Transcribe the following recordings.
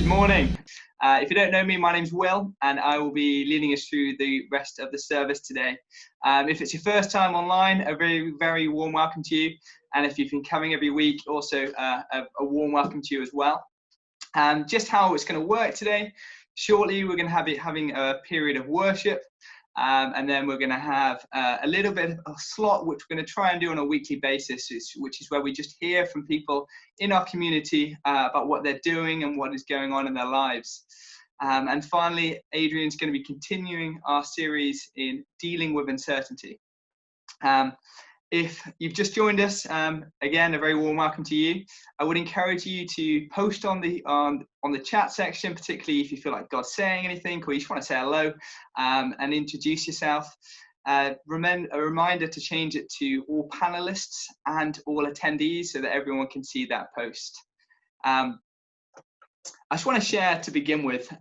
Good morning. If you don't know me, my name's Will, and I will be leading us through the rest of the service today. If it's your first time online, a very, very warm welcome to you. And if you've been coming every week, also a warm welcome to you as well. Just how it's going to work today. Shortly, we're going to be having a period of worship. And then we're going to have a little bit of a slot, which we're going to try and do on a weekly basis, which is where we just hear from people in our community about what they're doing and what is going on in their lives. And finally, Adrian's going to be continuing our series in dealing with uncertainty. If you've just joined us, again, a very warm welcome to you. I would encourage you to post on the chat section, particularly if you feel like God's saying anything or you just want to say hello and introduce yourself. A reminder to change it to all panelists and all attendees so that everyone can see that post. I just want to share to begin with,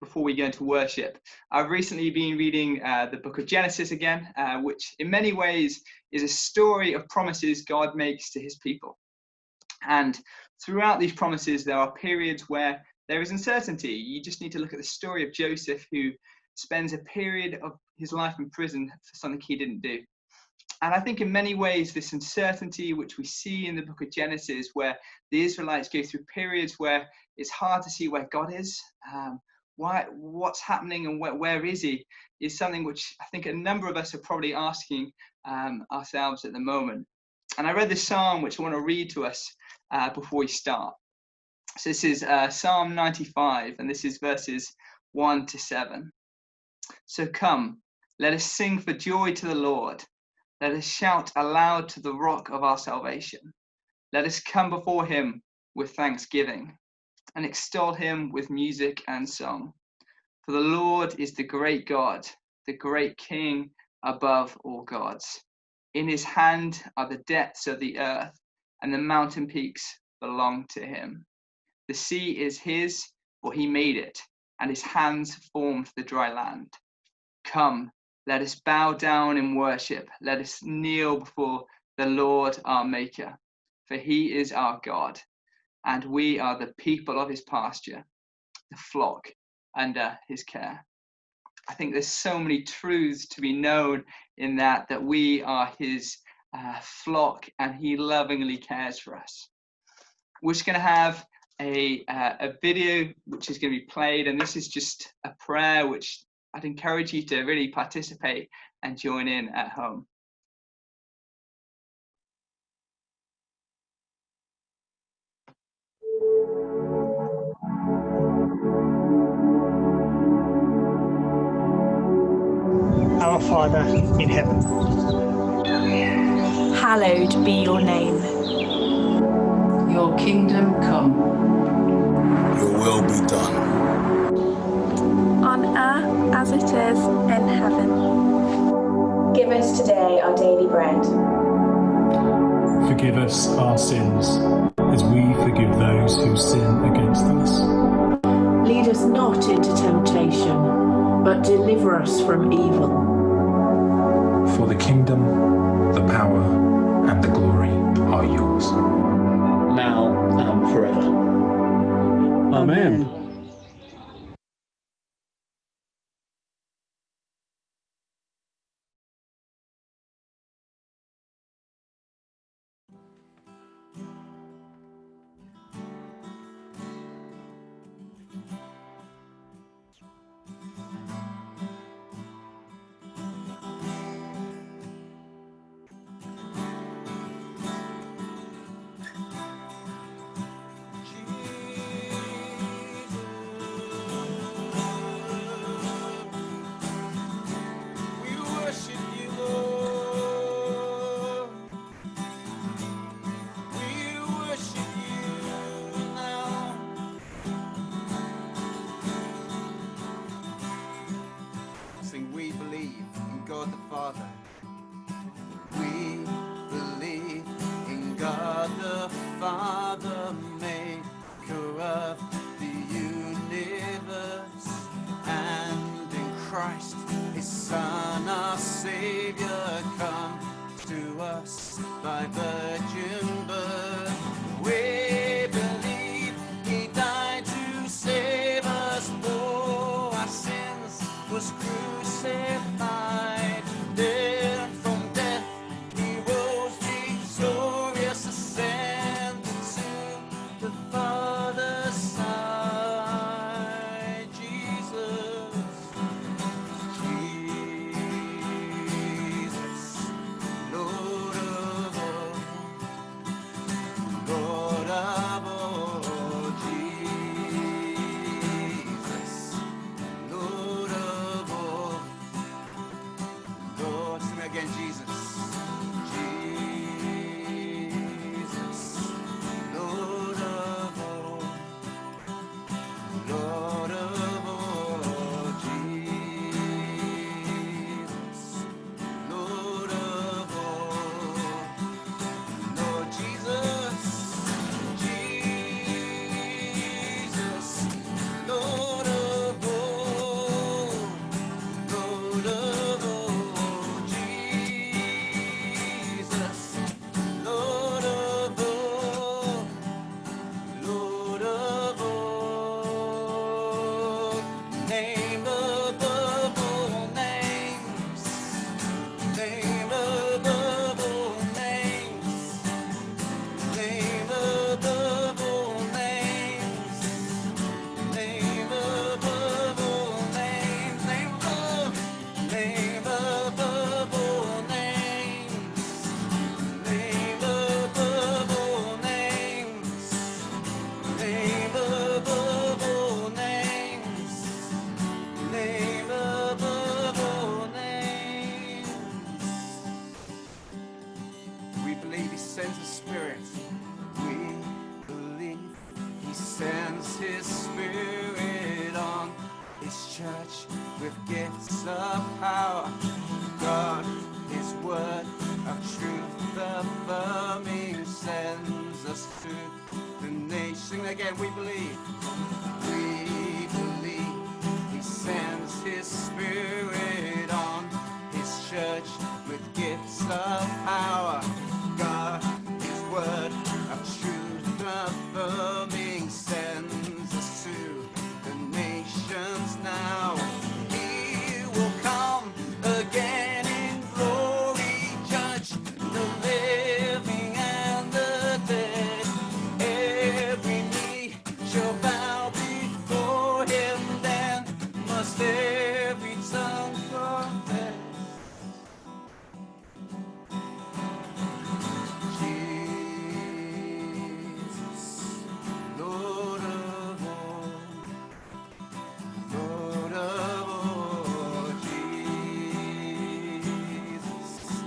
before we go into worship. I've recently been reading the book of Genesis again, which in many ways is a story of promises God makes to his people. And throughout these promises, there are periods where there is uncertainty. You just need to look at the story of Joseph, who spends a period of his life in prison for something he didn't do. And I think in many ways, this uncertainty, which we see in the book of Genesis, where the Israelites go through periods where it's hard to see where God is, what's happening and where is he, is something which I think a number of us are probably asking ourselves at the moment. And I read this psalm, which I want to read to us before we start. So this is Psalm 95, and this is verses 1 to 7. So come, let us sing for joy to the Lord. Let us shout aloud to the rock of our salvation. Let us come before him with thanksgiving and extol him with music and song. For the Lord is the great God, the great King above all gods. In his hand are the depths of the earth, and the mountain peaks belong to him. The sea is his, for he made it, and his hands formed the dry land. Come, let us bow down in worship. Let us kneel before the Lord our Maker, for he is our God, and we are the people of his pasture, the flock under his care. I think there's so many truths to be known in that we are his flock, and he lovingly cares for us. We're just going to have a video which is going to be played, and this is just a prayer which I'd encourage you to really participate and join in at home. Our Father in heaven, hallowed be your name. Your kingdom come. Your will be done. On earth as it is in heaven. Give us today our daily bread. Forgive us our sins, as we forgive those who sin against us. Lead us not into temptation, but deliver us from evil. For the kingdom, the power, and the glory are yours, now and forever. Amen. We believe in God the Father. We believe in God the Father, maker of the universe, and in Christ, his Son, our Savior, come to us by virgin birth. We believe he died to save Lord of all, Jesus, Lord of all, Lord, sing it again, Jesus, Jesus, Lord of all, Lord of all, Jesus, Lord of all, Lord Jesus, Jesus, Lord of all, Lord of all, Jesus, Lord of all, Lord of all, name above all names, name above all names, name above all names, name above all names, name above all names, name above all names, name above all names, name above all names. We believe he sends his spirit. We believe he sends his spirit on his church with gifts of power. God, his word of truth affirming, sends us to the nation. Again, we believe he sends his spirit on his church with gifts of power. God, his word of truth affirming, sends us to the nations now. He will come again in glory, judge the living and the dead. Every knee shall bow before him, then must every tongue confess. Jesus, Lord of all, Lord of all, Jesus,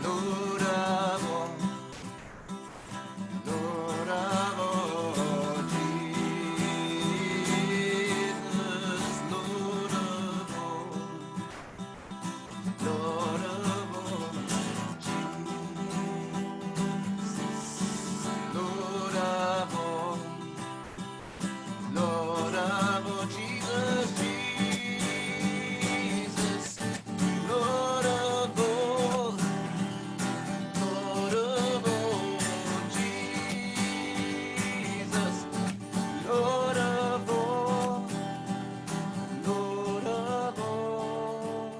Lord of all, Lord of all, Jesus, Lord of all, Lord of all, Jesus, Lord of all, Lord of all, Jesus, Jesus, Lord of all, Lord of all, Jesus, Lord of all, Lord of all,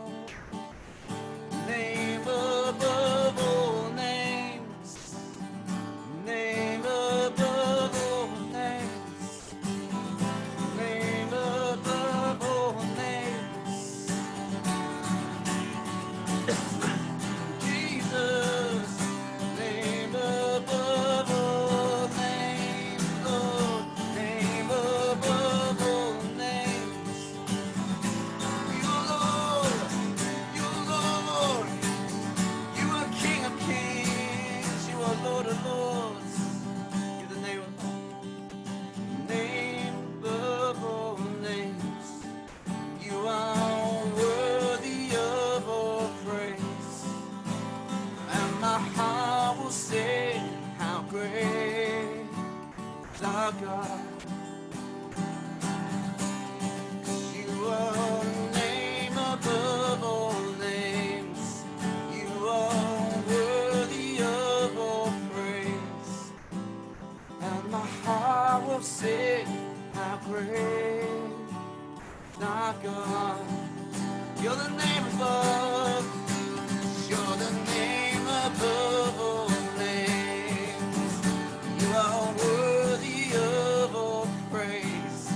name above all names, name above all names, name above all names, Jesus, name above all names, Lord, name above all names. You Lord, you Lord, you are King of Kings, you are Lord of Lords. You're the name above all names. You are worthy of all praise, and my heart will say how great is our God. You are the name above all names. You are worthy of all praise, and my heart will sing how great is our God. You're the name above. You're the name above all names. You are worthy of all praise,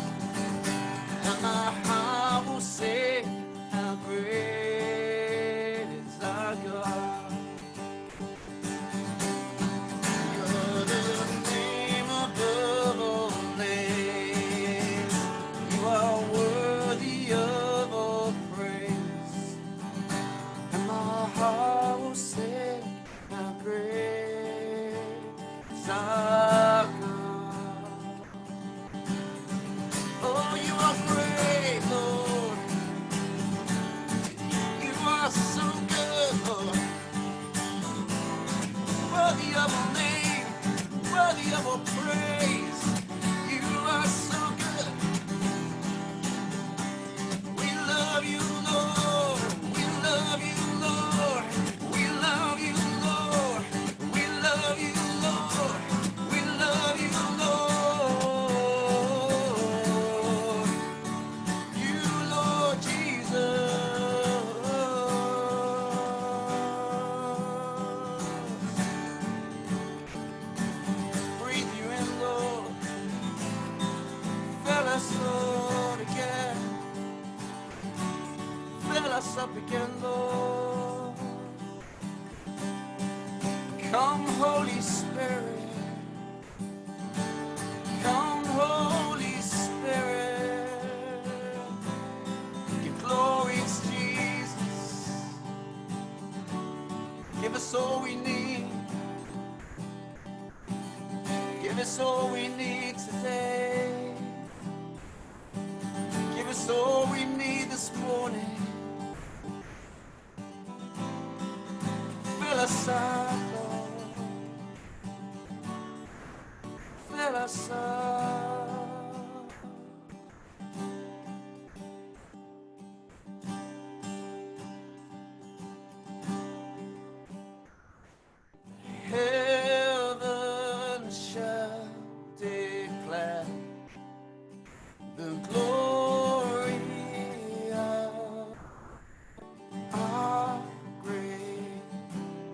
and my heart will say how great is our God. You're the name is our God. Oh, you are great, Lord. You are so good, Lord. Worthy of our name, worthy of our praise. You are so good. We love you, Lord. We love you, Lord. We love you, Lord. We love you, Lord. We love you, Lord. You, Lord Jesus. Breathe you in, Lord. Fill us, Lord, again. Fill us up again, Lord. Come, Holy Spirit. Come, Holy Spirit. Give glory to Jesus. Give us all we need. Give us all we need today. Give us all we need this morning. Fill us up, Lord. Fill us up. Heaven shall declare the glory of our great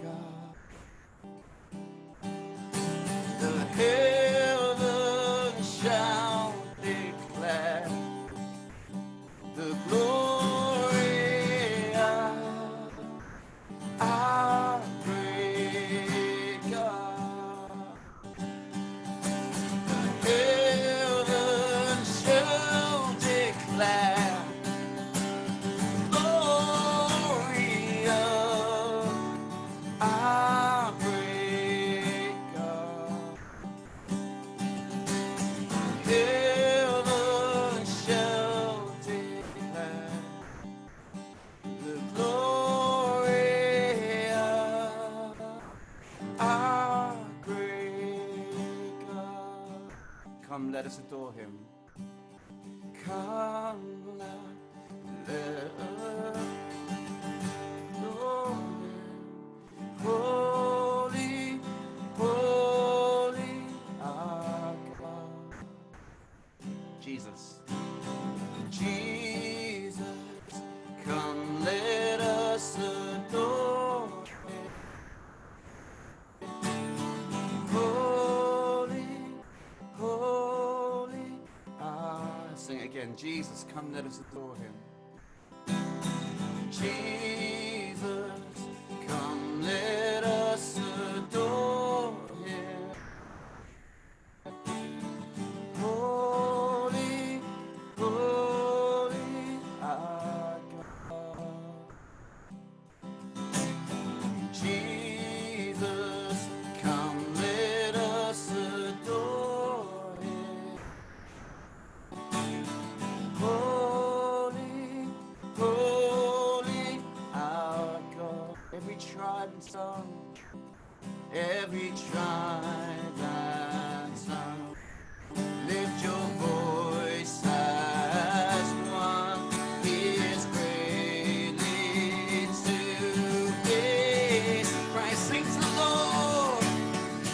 God. The heaven shall declare the glory of our great God. The heaven shall declare glory of our great God. Heaven shall declare the glory of our great God. Come, let us adore him. Come, let us adore him. Holy, holy, our God. Jesus. Jesus, come, let us adore him. Holy, holy, sing it again. Jesus, come, let us adore him. Jesus, come, let us adore him. Holy, holy, our God. Jesus, come, let us adore him. Holy, holy, our God. Every tribe and tongue, every tribe and tongue, lift your voice as one. He is greatly to be praised. Sing to the Lord,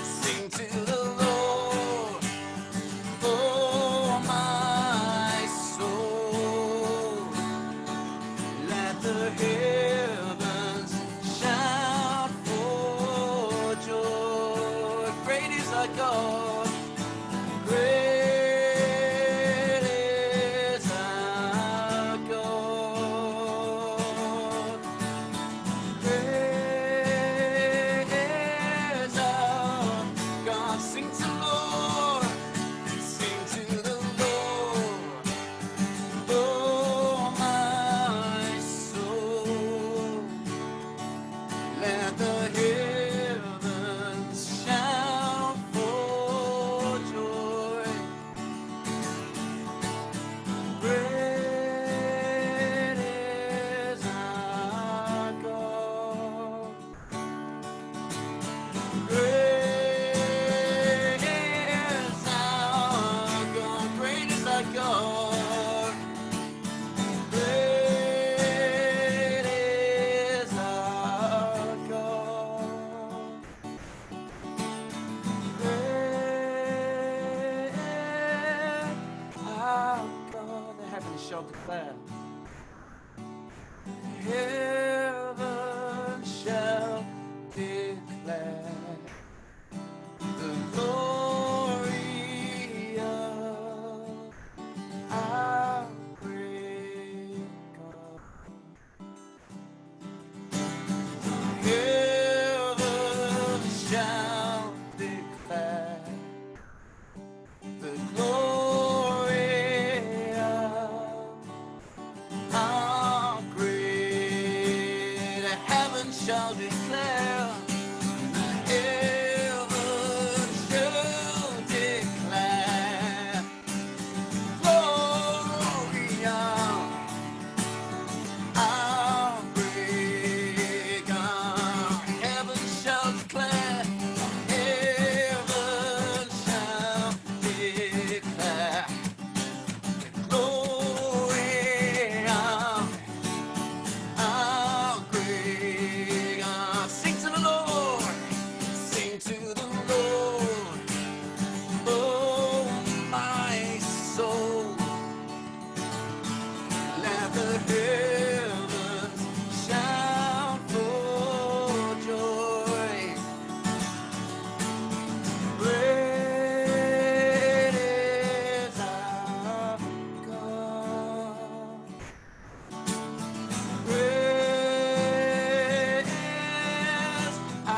sing to the Lord, oh my soul. Let the heavens shout for joy. Great is our God. Great is our God. Great is our God. Sing to the Lord. Sing to the Lord. Oh, my soul. Let the heavens shout for declare. Heaven shall declare the glory of our great God. Heaven shall declare the glory of our great. Heaven shall declare. Heaven shall declare glory of our great God. Heaven shall declare. Heaven shall declare glory of our great God. Sing to the Lord. Sing to the Lord. Oh, my soul. Let the heavens shout for joy. Great is our God. Great is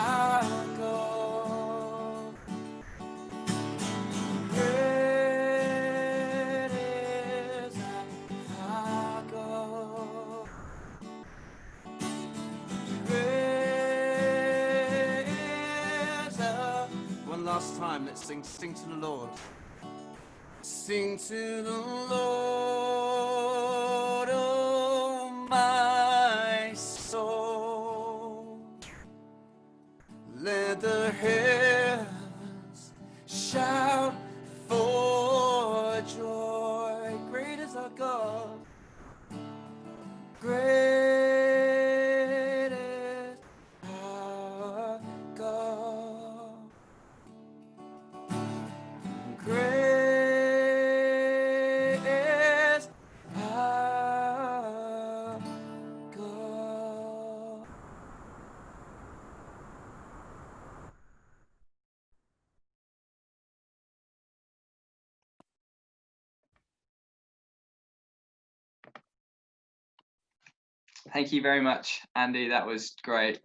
our God. Great is our God. Great is our. One last time, let's sing to the Lord. Sing to the Lord, oh my soul. Let the heavens shout for joy. Great is our God. Great is our God. Great is our God. Thank you very much, Andy. That was great.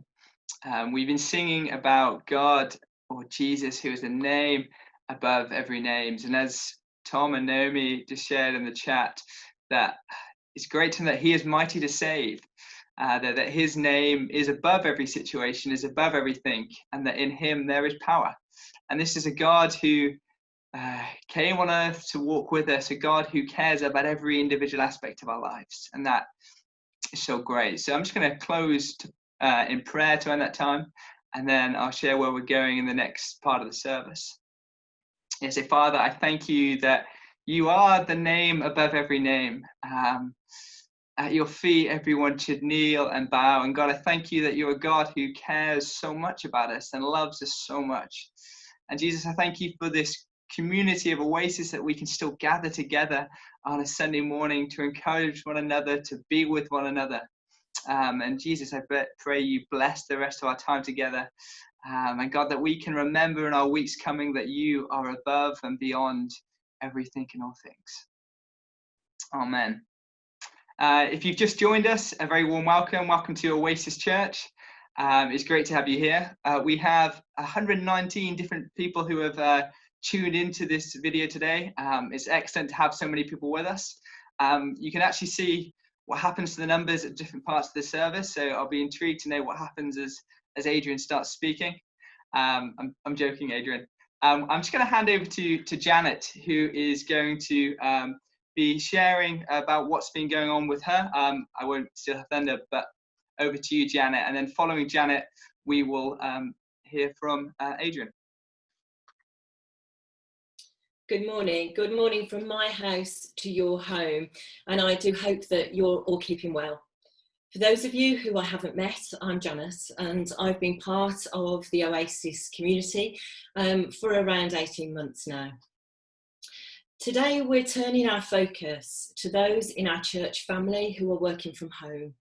We've been singing about God or Jesus, who is the name above every name. And as Tom and Naomi just shared in the chat, that it's great to know that he is mighty to save, that his name is above every situation, is above everything, and that in him there is power. And this is a God who came on earth to walk with us, a God who cares about every individual aspect of our lives. And that is so great. So I'm just going to close in prayer to end that time, and then I'll share where we're going in the next part of the service. Yes, Father, I thank you that you are the name above every name. At your feet, everyone should kneel and bow. And God, I thank you that you're a God who cares so much about us and loves us so much. And Jesus, I thank you for this community of Oasis, that we can still gather together on a Sunday morning to encourage one another, to be with one another. And Jesus, I pray you bless the rest of our time together. And God, that we can remember in our weeks coming that you are above and beyond everything and all things. Amen. If you've just joined us, a very warm welcome. Welcome to Oasis Church. It's great to have you here. We have 119 different people who have tuned into this video today. It's excellent to have so many people with us. You can actually see what happens to the numbers at different parts of the service, so I'll be intrigued to know what happens as Adrian starts speaking. I'm joking, Adrian. I'm just going to hand over to Janet, who is going to be sharing about what's been going on with her. I won't steal her thunder, but over to you, Janet. And then following Janet, we will hear from Adrian. Good morning. Good morning from my house to your home. And I do hope that you're all keeping well. For those of you who I haven't met, I'm Janet, and I've been part of the Oasis community for around 18 months now. Today we're turning our focus to those in our church family who are working from home,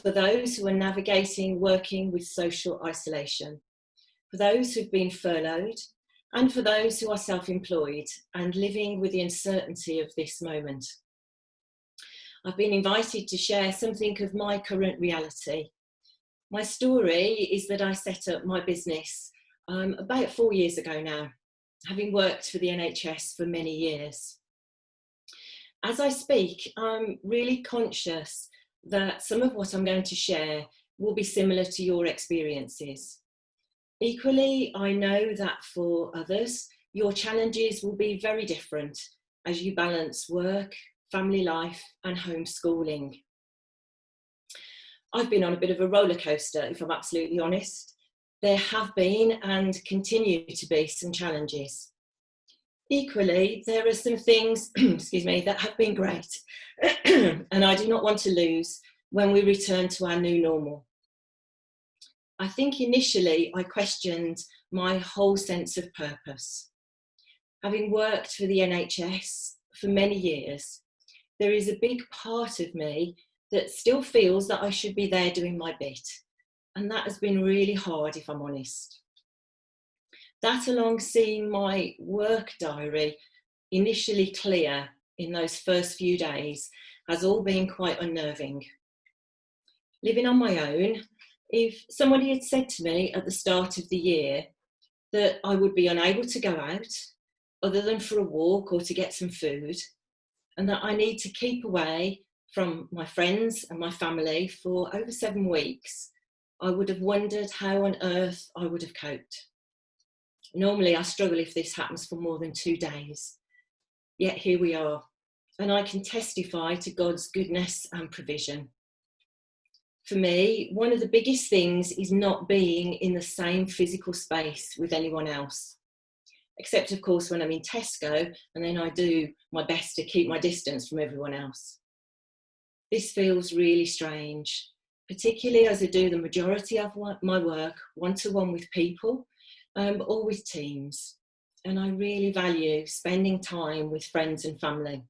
for those who are navigating working with social isolation, for those who've been furloughed, and for those who are self-employed and living with the uncertainty of this moment. I've been invited to share something of my current reality. My story is that I set up my business about 4 years ago now, having worked for the NHS for many years. As I speak, I'm really conscious that some of what I'm going to share will be similar to your experiences. Equally, I know that for others, your challenges will be very different as you balance work, family life, and homeschooling. I've been on a bit of a roller coaster, if I'm absolutely honest. There have been and continue to be some challenges. Equally, there are some things, excuse me, that have been great and I do not want to lose when we return to our new normal. I think initially I questioned my whole sense of purpose. Having worked for the NHS for many years, there is a big part of me that still feels that I should be there doing my bit. And that has been really hard, if I'm honest. That, along seeing my work diary initially clear in those first few days, has all been quite unnerving. Living on my own, if somebody had said to me at the start of the year that I would be unable to go out, other than for a walk or to get some food, and that I need to keep away from my friends and my family for over 7 weeks, I would have wondered how on earth I would have coped. Normally I struggle if this happens for more than 2 days, yet here we are, and I can testify to God's goodness and provision. For me, one of the biggest things is not being in the same physical space with anyone else, except of course when I'm in Tesco, and then I do my best to keep my distance from everyone else. This feels really strange, particularly as I do the majority of my work one-to-one with people or with teams, and I really value spending time with friends and family.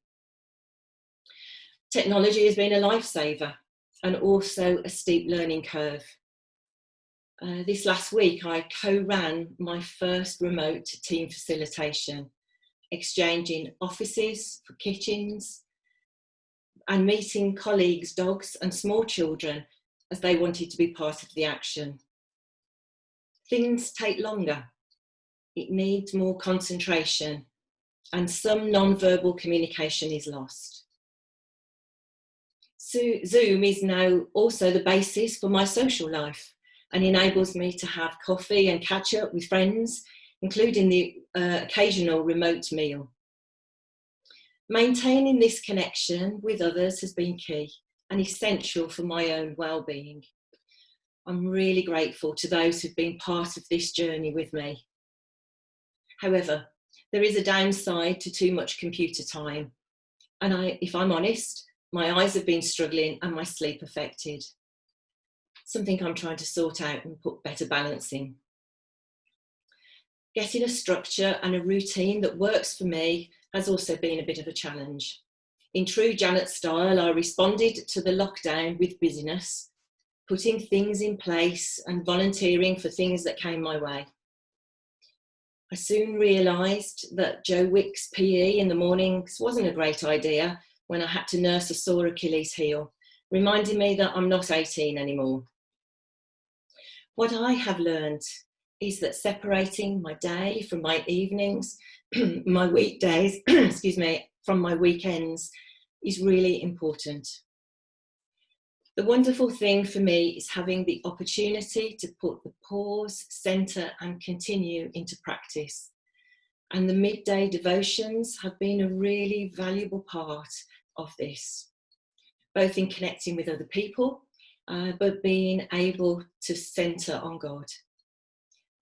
Technology has been a lifesaver and also a steep learning curve. This last week I co-ran my first remote team facilitation, exchanging offices for kitchens and meeting colleagues' dogs and small children as they wanted to be part of the action. Things take longer. It needs more concentration, and some non-verbal communication is lost. So Zoom is now also the basis for my social life and enables me to have coffee and catch up with friends, including the occasional remote meal. Maintaining this connection with others has been key and essential for my own well-being. I'm really grateful to those who've been part of this journey with me. However, there is a downside to too much computer time, and if I'm honest, my eyes have been struggling and my sleep affected. Something I'm trying to sort out and put better balance in. Getting a structure and a routine that works for me has also been a bit of a challenge. In true Janet style, I responded to the lockdown with busyness, putting things in place and volunteering for things that came my way. I soon realised that Joe Wick's PE in the mornings wasn't a great idea when I had to nurse a sore Achilles heel, reminding me that I'm not 18 anymore. What I have learned is that separating my day from my evenings, my weekdays, excuse me, from my weekends is really important. The wonderful thing for me is having the opportunity to put the pause, centre and continue into practice. And the midday devotions have been a really valuable part of this, both in connecting with other people, but being able to centre on God.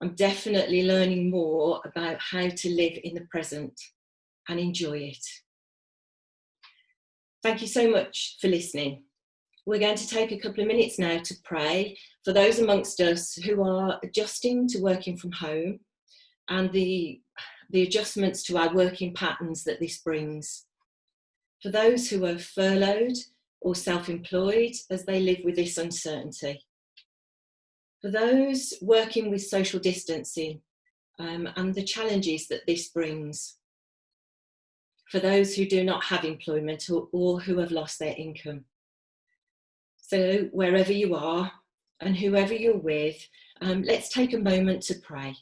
I'm definitely learning more about how to live in the present and enjoy it. Thank you so much for listening. We're going to take a couple of minutes now to pray for those amongst us who are adjusting to working from home and the the adjustments to our working patterns that this brings. For those who are furloughed or self-employed as they live with this uncertainty. For those working with social distancing and the challenges that this brings. For those who do not have employment or who have lost their income. So wherever you are and whoever you're with, let's take a moment to pray.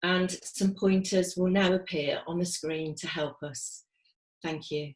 And some pointers will now appear on the screen to help us. Thank you.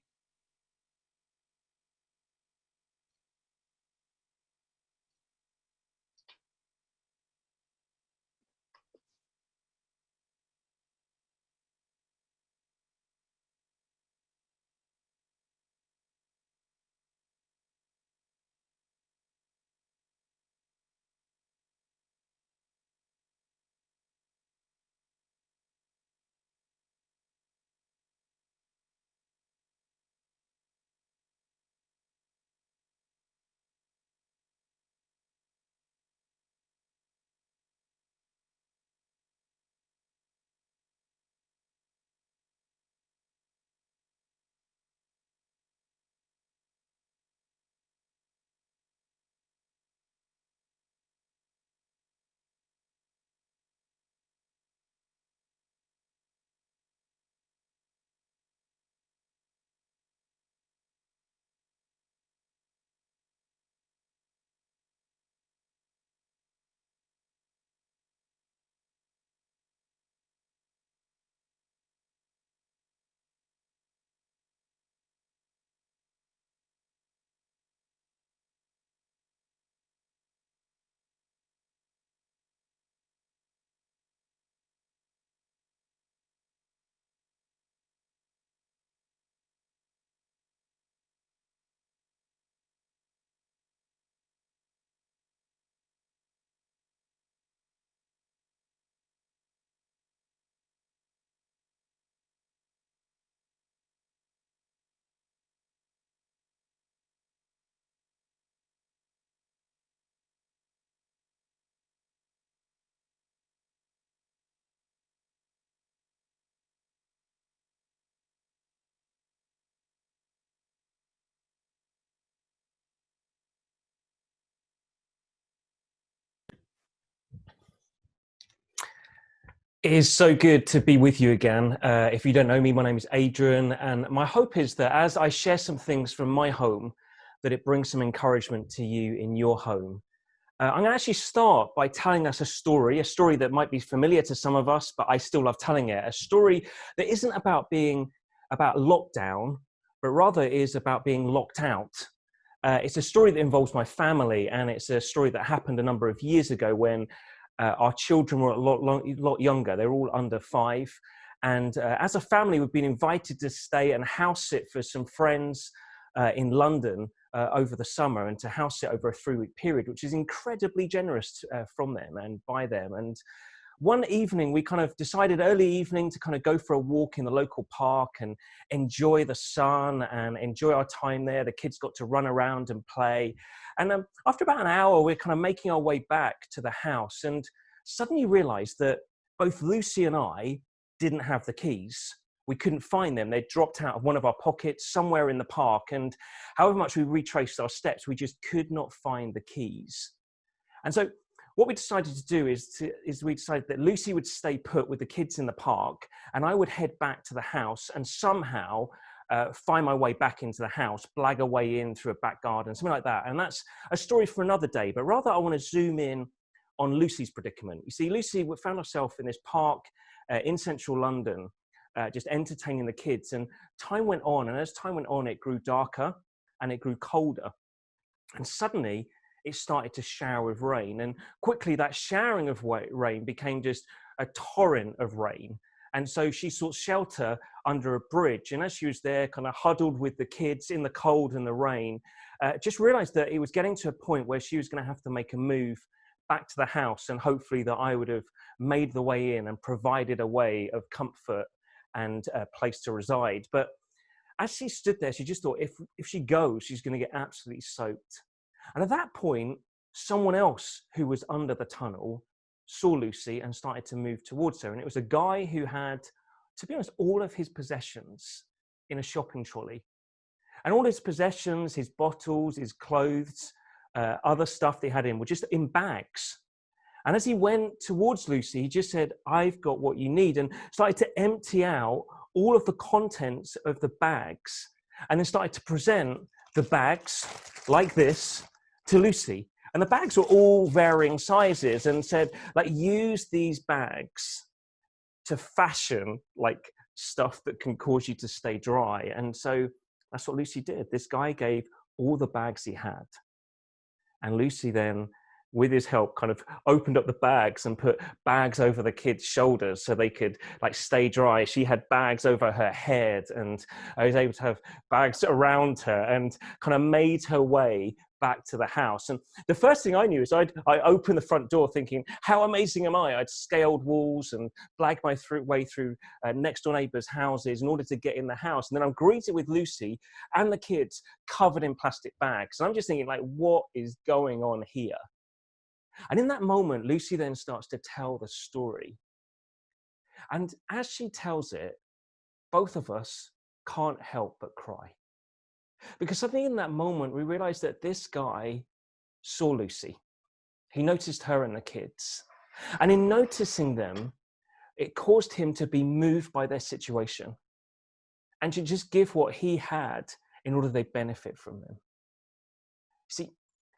It is so good to be with you again. If you don't know me, my name is Adrian, and my hope is that as I share some things from my home, that it brings some encouragement to you in your home. I'm going to actually start by telling us a story that might be familiar to some of us, but I still love telling it. A story that isn't about lockdown, but rather is about being locked out. It's a story that involves my family, and it's a story that happened a number of years ago when our children were a lot younger. They were all under 5. And as a family, we've been invited to stay and house sit for some friends in London over the summer, and to house sit over a 3-week period, which is incredibly generous from them and by them. And one evening, we kind of decided early evening to kind of go for a walk in the local park and enjoy the sun and enjoy our time there. The kids got to run around and play. And after about an hour, we're kind of making our way back to the house and suddenly realized that both Lucy and I didn't have the keys. We couldn't find them. They dropped out of one of our pockets somewhere in the park. And however much we retraced our steps, we just could not find the keys. And so what we decided to do is we decided that Lucy would stay put with the kids in the park, and I would head back to the house and somehow find my way back into the house, blag a way in through a back garden, something like that. And that's a story for another day, but rather I want to zoom in on Lucy's predicament. You see, Lucy found herself in this park in central London, just entertaining the kids, and time went on, and as time went on, it grew darker and it grew colder. And suddenly, it started to shower with rain, and quickly that showering of rain became just a torrent of rain. And so she sought shelter under a bridge, and as she was there kind of huddled with the kids in the cold and the rain, just realized that it was getting to a point where she was going to have to make a move back to the house, and hopefully that I would have made the way in and provided a way of comfort and a place to reside. But as she stood there, she just thought, if she goes, she's going to get absolutely soaked. And at that point, someone else who was under the tunnel saw Lucy and started to move towards her. And it was a guy who had to be honest, all of his possessions in a shopping trolley. And all his possessions, his bottles, his clothes, other stuff they had in were just in bags. And as he went towards Lucy, he just said, I've got what you need, and started to empty out all of the contents of the bags, and then started to present the bags like this to Lucy. And the bags were all varying sizes, and said, like, use these bags to fashion like stuff that can cause you to stay dry. And so that's what Lucy did. This guy gave all the bags he had. And Lucy then, with his help, kind of opened up the bags and put bags over the kids' shoulders so they could like stay dry. She had bags over her head, and I was able to have bags around her, and kind of made her way back to the house. And the first thing I knew is I opened the front door thinking, how amazing am I? I'd scaled walls and blagged my way through next door neighbours' houses in order to get in the house. And then I'm greeted with Lucy and the kids covered in plastic bags. And I'm just thinking, like, what is going on here? And in that moment, Lucy then starts to tell the story. And as she tells it, both of us can't help but cry. Because suddenly in that moment, we realized that this guy saw Lucy. He noticed her and the kids. And in noticing them, it caused him to be moved by their situation and to just give what he had in order they benefit from them. See,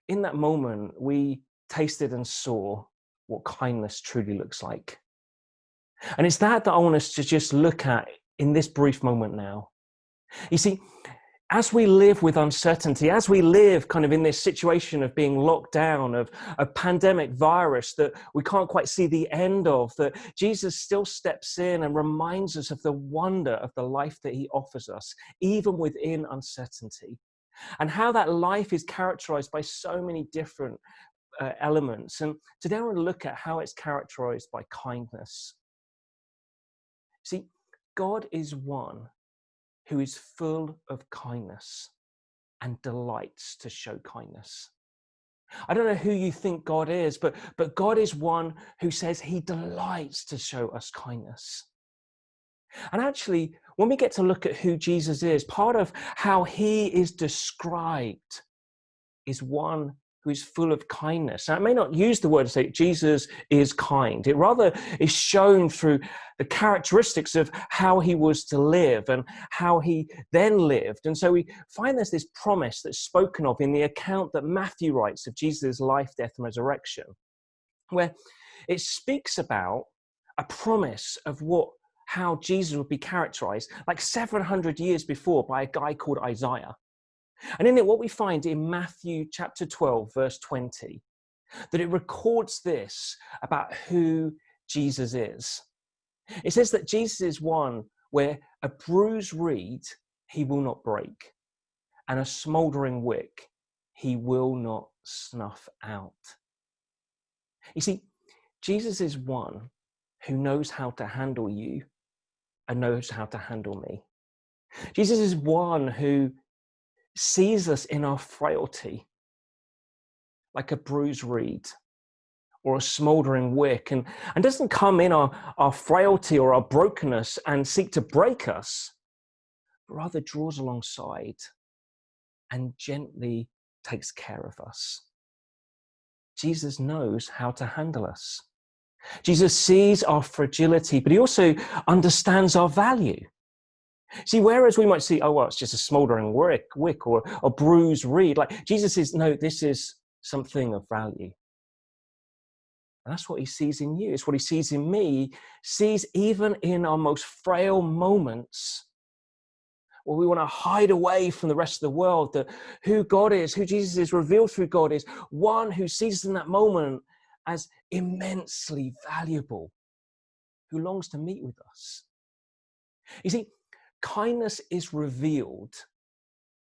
in that moment, we tasted and saw what kindness truly looks like. And it's that I want us to just look at in this brief moment now. You see, as we live with uncertainty, as we live kind of in this situation of being locked down, of a pandemic virus that we can't quite see the end of, that Jesus still steps in and reminds us of the wonder of the life that he offers us, even within uncertainty, and how that life is characterized by so many different elements. And today I want to look at how it's characterized by kindness. See, God is one who is full of kindness and delights to show kindness. I don't know who you think God is, but God is one who says he delights to show us kindness. And actually, when we get to look at who Jesus is, part of how he is described is one who is full of kindness. Now, I may not use the word to say Jesus is kind. It rather is shown through the characteristics of how he was to live and how he then lived. And so we find there's this promise that's spoken of in the account that Matthew writes of Jesus' life, death, and resurrection, where it speaks about a promise of how Jesus would be characterized like 700 years before by a guy called Isaiah. And in it, what we find in Matthew chapter 12, verse 20, that it records this about who Jesus is. It says that Jesus is one where a bruised reed he will not break, and a smouldering wick he will not snuff out. You see, Jesus is one who knows how to handle you and knows how to handle me. Jesus is one who sees us in our frailty, like a bruised reed or a smouldering wick, and doesn't come in our frailty or our brokenness and seek to break us, but rather draws alongside and gently takes care of us. Jesus knows how to handle us. Jesus sees our fragility, but he also understands our value. See, whereas we might see, oh, well, it's just a smouldering wick or a bruised reed, like Jesus says, no, this is something of value. And that's what he sees in you. It's what he sees in me, sees even in our most frail moments where we want to hide away from the rest of the world, that who God is, who Jesus is revealed through God is one who sees us in that moment as immensely valuable, who longs to meet with us. You see, kindness is revealed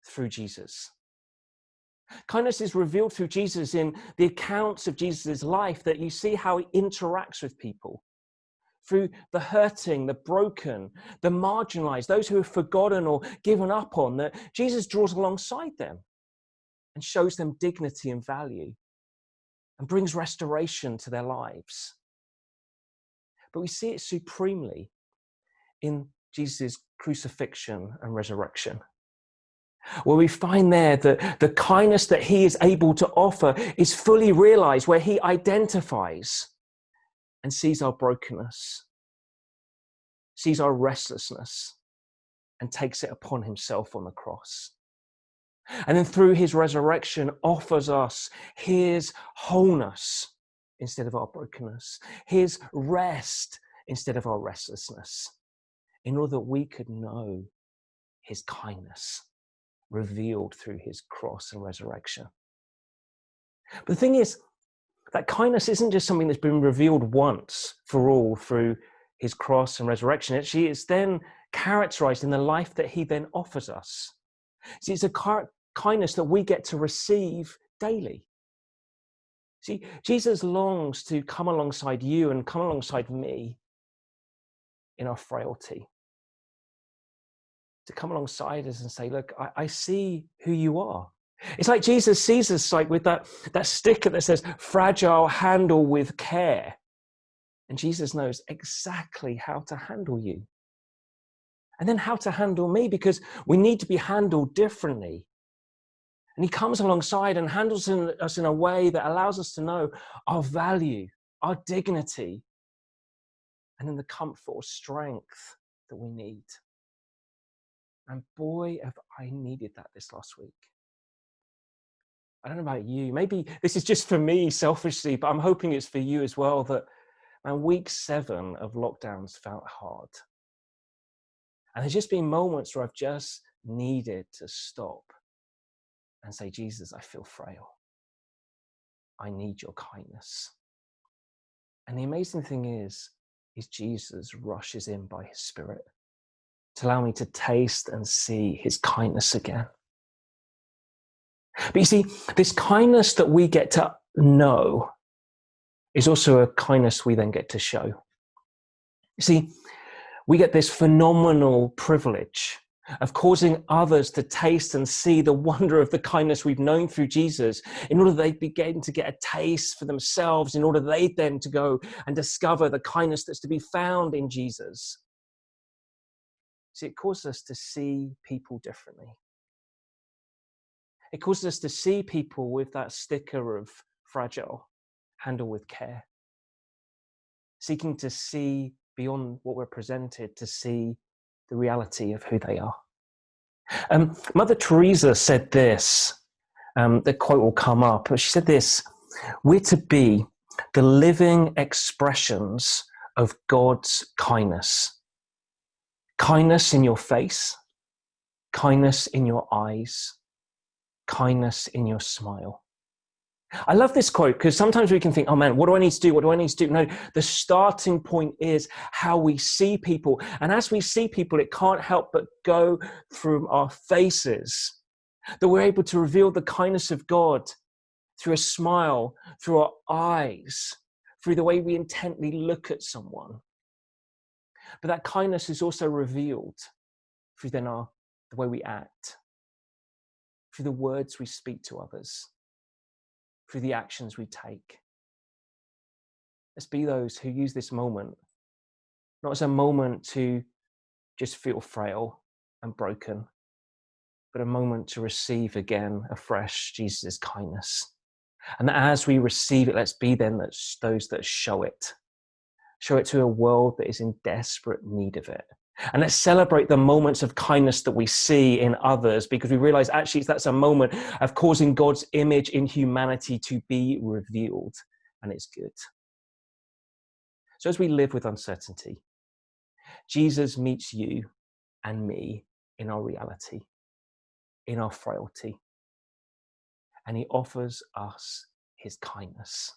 through Jesus. Kindness is revealed through Jesus in the accounts of Jesus' life, that you see how he interacts with people. Through the hurting, the broken, the marginalized, those who are forgotten or given up on, that Jesus draws alongside them and shows them dignity and value and brings restoration to their lives. But we see it supremely in Jesus' crucifixion and resurrection, where we find there that the kindness that he is able to offer is fully realized, where he identifies and sees our brokenness, sees our restlessness, and takes it upon himself on the cross. And then through his resurrection offers us his wholeness instead of our brokenness, his rest instead of our restlessness, in order that we could know his kindness revealed through his cross and resurrection. But the thing is, that kindness isn't just something that's been revealed once for all through his cross and resurrection. Actually, it's then characterized in the life that he then offers us. See, it's a kindness that we get to receive daily. See, Jesus longs to come alongside you and come alongside me in our frailty. To come alongside us and say, look, I see who you are. It's like Jesus sees us like with that sticker that says, fragile, handle with care. And Jesus knows exactly how to handle you. And then how to handle me, because we need to be handled differently. And he comes alongside and handles us in a way that allows us to know our value, our dignity, and then the comfort or strength that we need. And boy, have I needed that this last week. I don't know about you. Maybe this is just for me selfishly, but I'm hoping it's for you as well, that week 7 of lockdowns felt hard. And there's just been moments where I've just needed to stop and say, Jesus, I feel frail. I need your kindness. And the amazing thing is Jesus rushes in by his Spirit to allow me to taste and see his kindness again. But you see, this kindness that we get to know is also a kindness we then get to show. You see, we get this phenomenal privilege of causing others to taste and see the wonder of the kindness we've known through Jesus, in order they begin to get a taste for themselves, in order they then to go and discover the kindness that's to be found in Jesus. See, it causes us to see people differently. It causes us to see people with that sticker of fragile, handle with care. Seeking to see beyond what we're presented, to see the reality of who they are. Mother Teresa said this, the quote will come up, but she said this: we're to be the living expressions of God's kindness. Kindness in your face, kindness in your eyes, kindness in your smile. I love this quote because sometimes we can think, oh man, what do I need to do? What do I need to do? No, the starting point is how we see people. And as we see people, it can't help but go through our faces, that we're able to reveal the kindness of God through a smile, through our eyes, through the way we intently look at someone. But that kindness is also revealed through then the way we act, through the words we speak to others, through the actions we take. Let's be those who use this moment, not as a moment to just feel frail and broken, but a moment to receive again afresh Jesus' kindness. And that as we receive it, let's be then those that show it to a world that is in desperate need of it. And let's celebrate the moments of kindness that we see in others, because we realize actually that's a moment of causing God's image in humanity to be revealed, and it's good. So as we live with uncertainty, Jesus meets you and me in our reality, in our frailty, and he offers us his kindness,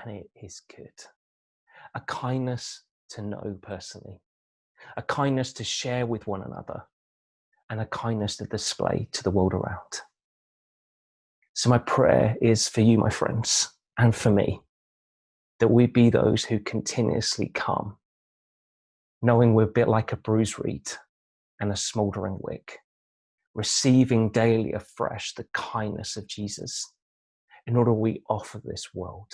and it is good. A kindness to know personally, a kindness to share with one another, and a kindness to display to the world around. So my prayer is for you, my friends, and for me, that we be those who continuously come, knowing we're a bit like a bruised reed and a smouldering wick, receiving daily afresh the kindness of Jesus, in order we offer this world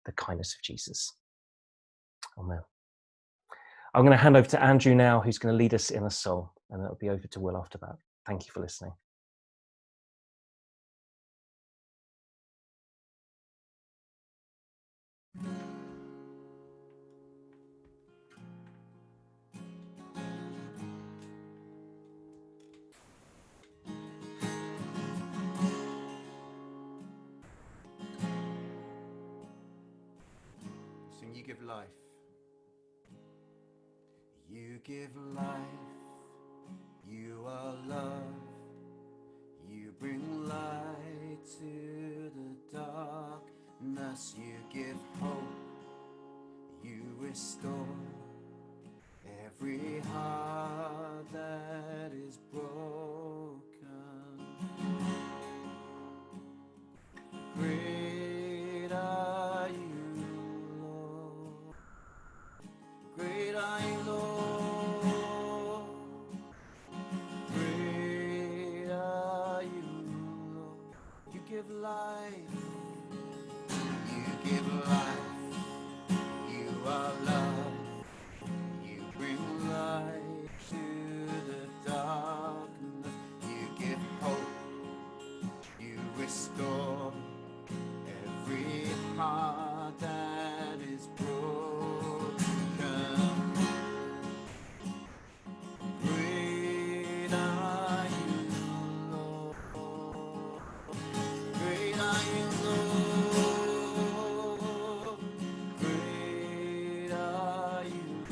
the kindness of Jesus. Amen. I'm going to hand over to Andrew now, who's going to lead us in a song, and it'll be over to Will after that. Thank you for listening. Sing, you give life. You give life. You are love. You bring light to the darkness. You give hope. You restore every heart that is broken. Great are you, Lord. Great are you, Lord. Great are you, Lord. You give life. You give life. You are love. You bring light to the darkness. You give hope. You restore every heart that is broken. Great are you, Lord. Great are you, Lord. Great are you.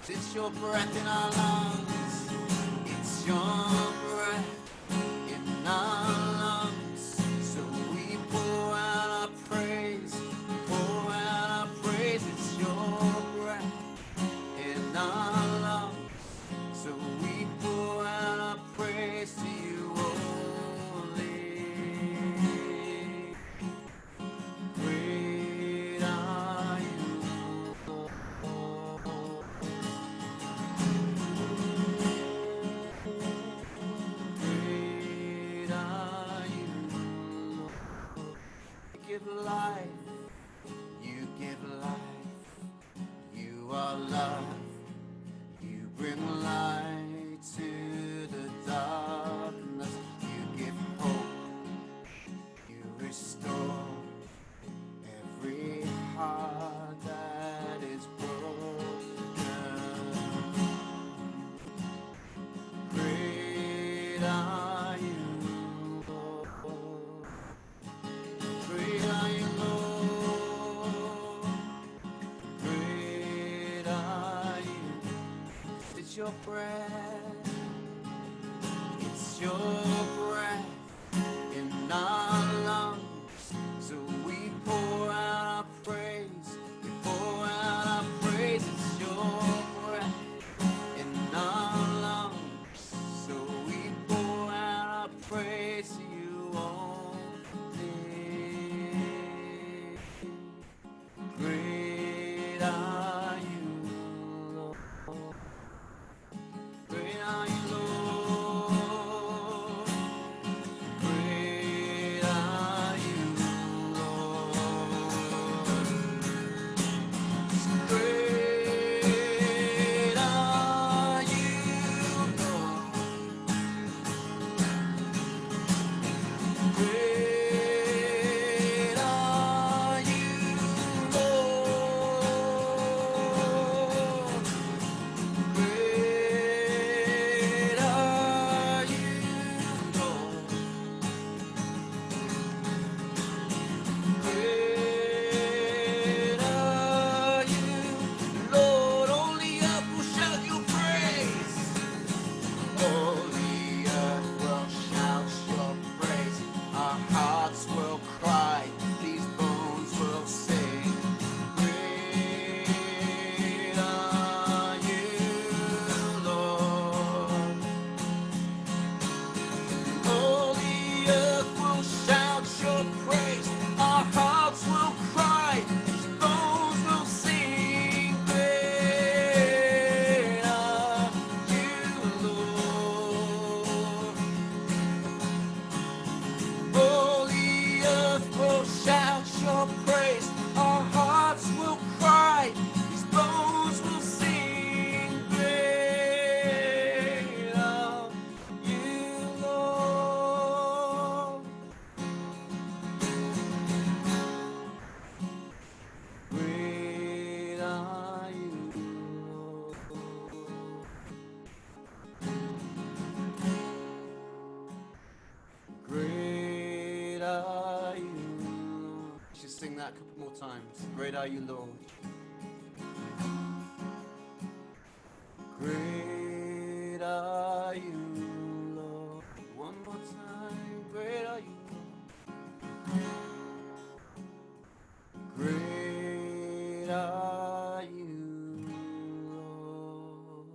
It's your breath in our lungs. It's your breath in our lungs. So we pour out our praise. Pour out our praise. It's your breath in our lungs. So we pour out our praise to you only. Great are you, Lord. Great are you, Lord. You give life. You give life. You are love. You bring light to the darkness. You give hope. You restore every heart that is broken. Great are you, Lord. Great are you, Lord. Great are you. It's your breath. It's your breath in our lungs. So we pour out our praise. We pour out our praise. It's your breath in our lungs. So we pour out our praise to you only. Great are you, Lord. Great are you, Lord. Great that a couple more times. Great are you, Lord. Great are you, Lord. One more time. Great are you, Lord. Great are you, Lord.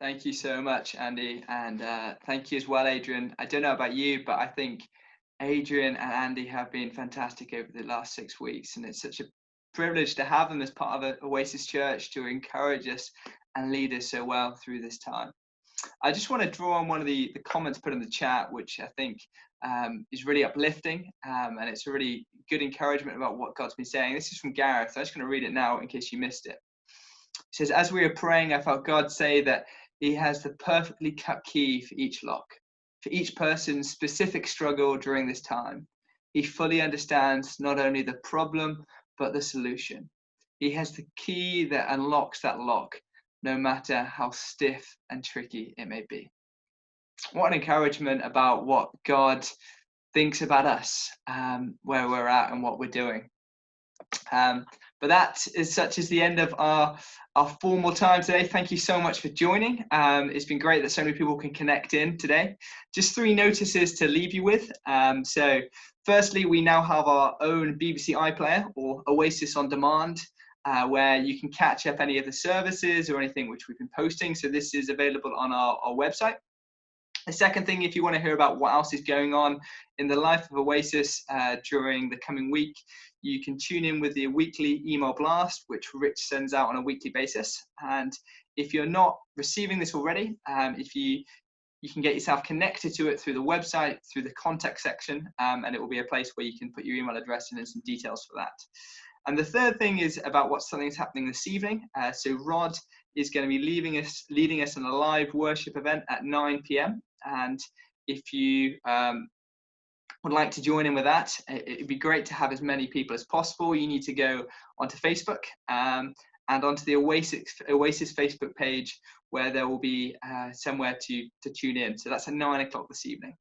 Thank you so much, Andy, and thank you as well, Adrian. I don't know about you, but I think Adrian and Andy have been fantastic over the last 6 weeks, and it's such a privilege to have them as part of Oasis Church to encourage us and lead us so well through this time. I just want to draw on one of the comments put in the chat, which I think is really uplifting, and it's a really good encouragement about what God's been saying. This is from Gareth. I'm just going to read it now in case you missed it. He says, as we were praying, I felt God say that he has the perfectly cut key for each lock, for each person's specific struggle during this time. He fully understands not only the problem, but the solution. He has the key that unlocks that lock, no matter how stiff and tricky it may be. What an encouragement about what God thinks about us, where we're at and what we're doing. But that is such as the end of our formal time today. Thank you so much for joining. It's been great that so many people can connect in today. Just 3 notices to leave you with. So firstly, we now have our own BBC iPlayer or Oasis On Demand, where you can catch up any of the services or anything which we've been posting. So this is available on our website. The second thing, if you want to hear about what else is going on in the life of Oasis during the coming week, you can tune in with the weekly email blast, which Rich sends out on a weekly basis. And if you're not receiving this already, if you can get yourself connected to it through the website, through the contact section, and it will be a place where you can put your email address in and some details for that. And the third thing is about something's happening this evening. So Rod is going to be leading us in a live worship event at 9 p.m. And if you would like to join in with that, it'd be great to have as many people as possible. You need to go onto Facebook and onto the Oasis Facebook page, where there will be somewhere to tune in. So that's at 9 o'clock this evening.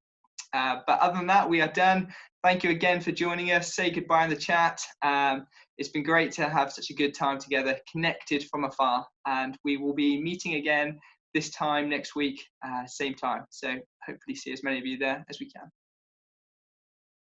But other than that, we are done. Thank you again for joining us. Say goodbye in the chat. It's been great to have such a good time together, connected from afar. And we will be meeting again this time next week, same time. So hopefully see as many of you there as we can.